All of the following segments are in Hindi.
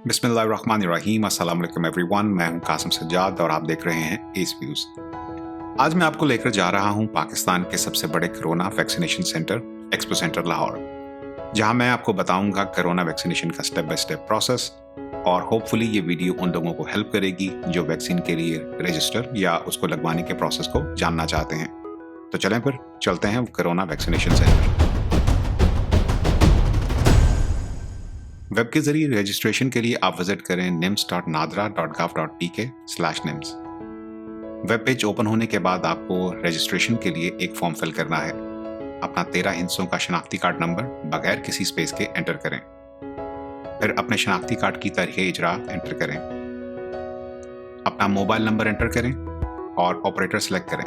बिस्मिल्लाहिर्रहमानिर्रहीम। अस्सलाम वालेकुम एवरीवन। मैं हूं कासिम सज्जाद और आप देख रहे हैं एस व्यूज। आज मैं आपको लेकर जा रहा हूं पाकिस्तान के सबसे बड़े corona vaccination centre expo centre Lahore, जहां मैं आपको बताऊंगा कोरोना वैक्सीनेशन का स्टेप बाय स्टेप प्रोसेस। और होपफुली ये वीडियो उन लोगों को हेल्प करेगी जो वैक्सीन के लिए रजिस्टर या उसको लगवाने के प्रोसेस को जानना चाहते हैं। तो चलें फिर चलते हैं कोरोना वैक्सीनेशन सेंटर। वेब के जरिए रजिस्ट्रेशन के लिए आप विजिट करें nims.nadra.gov.pk/nims। वेब पेज ओपन होने के बाद आपको रजिस्ट्रेशन के लिए एक फॉर्म फिल करना है। अपना 13 हिस्सों का शनाख्ती कार्ड नंबर बगैर किसी स्पेस के एंटर करें। फिर अपने शनाख्ती कार्ड की तारीख इजरा एंटर करें। अपना मोबाइल नंबर एंटर करें और ऑपरेटर सेलेक्ट करें।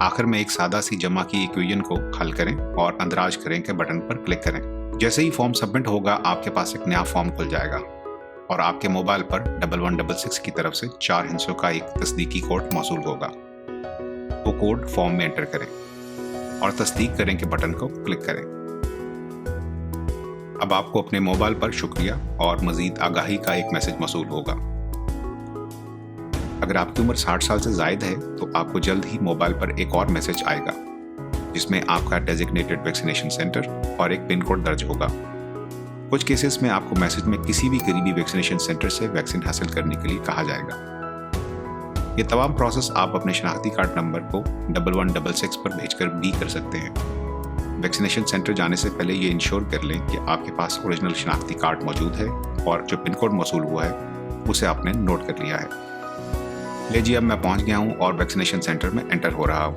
आखिर में एक सादा सी जमा की इक्वेशन को हल करें और अंदराज करें के बटन पर क्लिक करें। जैसे ही फॉर्म सबमिट होगा आपके पास एक नया फॉर्म खुल जाएगा और आपके मोबाइल पर 1166 की तरफ से 4 हिस्सों का एक तस्दीकी कोड मौसूल होगा। वो कोड फॉर्म में एंटर करें और तस्दीक करें के बटन को क्लिक करें। अब आपको अपने मोबाइल पर शुक्रिया और मजीद आगाही का एक मैसेज मौसूल होगा। अगर आपकी उम्र 60 साल से जायद है तो आपको जल्द ही मोबाइल पर एक और मैसेज आएगा जिसमें आपका डेजिग्नेटेड वैक्सीनेशन सेंटर और एक पिन कोड दर्ज होगा। कुछ केसेस में आपको मैसेज में किसी भी करीबी वैक्सीनेशन सेंटर से वैक्सीन हासिल करने के लिए कहा जाएगा। ये तमाम प्रोसेस आप अपने शनाख्ती कार्ड नंबर को 1166 पर भेजकर भी कर सकते हैं। वैक्सीनेशन सेंटर जाने से पहले ये इंश्योर कर लें कि आपके पास ओरिजिनल शनाख्ती कार्ड मौजूद है और जो पिन कोड मौसूल हुआ है उसे आपने नोट कर लिया है। लीजिए, अब मैं पहुंच गया हूं और वैक्सीनेशन सेंटर में एंटर हो रहा हूं।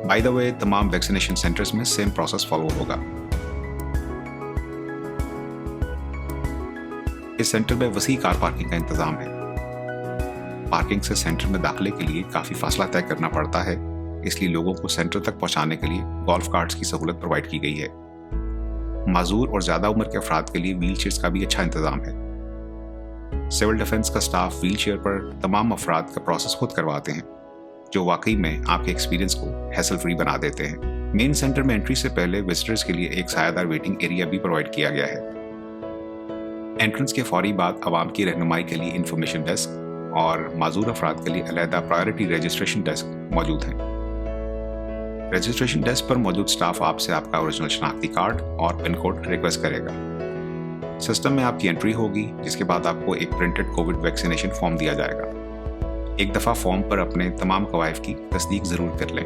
बाय द वे, तमाम वैक्सीनेशन सेंटर्स में सेम प्रोसेस फॉलो होगा। इस सेंटर में वसी कार पार्किंग का इंतजाम है। पार्किंग से सेंटर में दाखिले के लिए काफी फासला तय करना पड़ता है, इसलिए लोगों को सेंटर तक पहुंचाने के लिए गोल्फ कार्ट्स की सहूलत प्रोवाइड की गई है। माजूर और ज्यादा उम्र के अफराद के लिए व्हील चेयर्स का भी अच्छा इंतजाम है। सिविल डिफेंस का स्टाफ व्हील चेयर पर तमाम अफराद का प्रोसेस खुद करवाते हैं, जो वाकई में आपके एक्सपीरियंस को हैसल फ्री बना देते हैं। मेन सेंटर में एंट्री से पहले विजिटर्स के लिए एक सायादार वेटिंग एरिया भी प्रोवाइड किया गया है। एंट्रेंस के फौरी बाद आवाम की रहनुमाई के लिए इंफॉर्मेशन डेस्क और माजूर अफराद के लिए अलहदा प्रायोरिटी रजिस्ट्रेशन डेस्क मौजूद हैं। रजिस्ट्रेशन डेस्क पर मौजूद स्टाफ आपसे आपका ओरिजिनल शनाख्ती कार्ड और पिन कोड रिक्वेस्ट करेगा। सिस्टम में आपकी एंट्री होगी, जिसके बाद आपको एक प्रिंटेड कोविड वैक्सीनेशन फॉर्म दिया जाएगा। एक दफ़ा फॉर्म पर अपने तमाम कवायद की तस्दीक ज़रूर कर लें।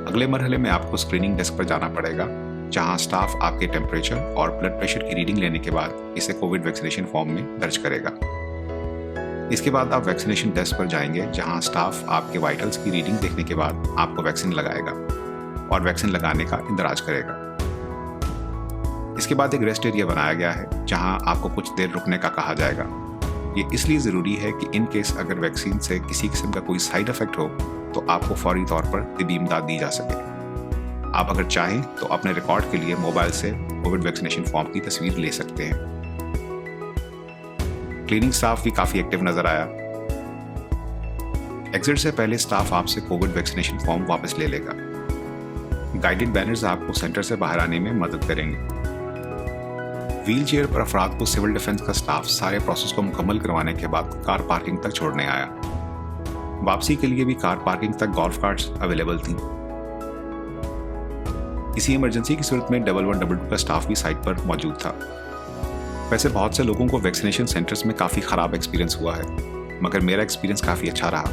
अगले मरहले में आपको स्क्रीनिंग डेस्क पर जाना पड़ेगा, जहां स्टाफ आपके टेम्परेचर और ब्लड प्रेशर की रीडिंग लेने के बाद इसे कोविड वैक्सीनेशन फॉर्म में दर्ज करेगा। इसके बाद आप वैक्सीनेशन डेस्क पर जाएंगे, जहां स्टाफ आपके वाइटल्स की रीडिंग देखने के बाद आपको वैक्सीन लगाएगा और वैक्सीन लगाने का इंदराज करेगा। इसके बाद एक रेस्ट एरिया बनाया गया है, जहां आपको कुछ देर रुकने का कहा जाएगा। ये इसलिए ज़रूरी है कि इन केस अगर वैक्सीन से किसी किस्म का कोई साइड इफेक्ट हो तो आपको फौरी तौर पर तिबी इमदाद दी जा सके। आप अगर चाहें तो अपने रिकॉर्ड के लिए मोबाइल से कोविड वैक्सीनेशन फॉर्म की तस्वीर ले सकते हैं। क्लीनिंग स्टाफ भी काफ़ी एक्टिव नजर आया। एग्जिट से पहले स्टाफ आपसे कोविड वैक्सीनेशन फॉर्म वापस ले लेगा। गाइडेड बैनर्स आपको सेंटर से बाहर आने में मदद करेंगे। व्हील चेयर पर अफराद को सिविल डिफेंस का स्टाफ सारे प्रोसेस को मुकम्मल करवाने के बाद कार पार्किंग तक छोड़ने आया। वापसी के लिए भी कार पार्किंग तक गोल्फ कार्ट्स अवेलेबल थी। किसी इमरजेंसी की सूरत में 1122 का स्टाफ भी साइट पर मौजूद था। वैसे बहुत से लोगों को वैक्सीनेशन सेंटर्स में काफ़ी ख़राब एक्सपीरियंस हुआ है, मगर मेरा एक्सपीरियंस काफ़ी अच्छा रहा।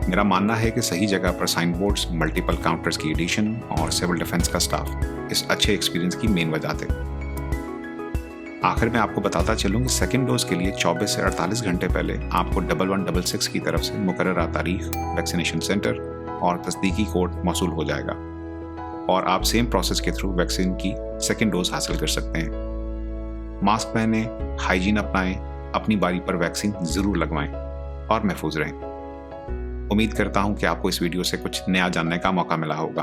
मेरा मानना है कि सही जगह पर साइन बोर्ड्स, मल्टीपल काउंटर्स की एडिशन और सिविल डिफेंस का स्टाफ इस अच्छे एक्सपीरियंस की मेन वजह थे। आखिर में आपको बताता चलूं कि सेकेंड डोज के लिए 24 से 48 घंटे पहले आपको 1166 की तरफ से मुकर्ररा तारीख, वैक्सीनेशन सेंटर और तस्दीकी कोड मौसूल हो जाएगा और आप सेम प्रोसेस के थ्रू वैक्सीन की सेकेंड डोज हासिल कर सकते हैं। मास्क पहने, हाइजीन अपनाएं, अपनी बारी पर वैक्सीन जरूर लगवाएं और महफूज रहें। उम्मीद करता हूं कि आपको इस वीडियो से कुछ नया जानने का मौका मिला होगा।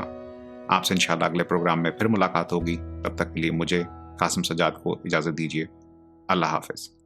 आपसे इंशाल्लाह अगले प्रोग्राम में फिर मुलाकात होगी। तब तक के लिए मुझे कासिम सज्जाद को इजाज़त दीजिए। अल्लाह हाफ़िज़।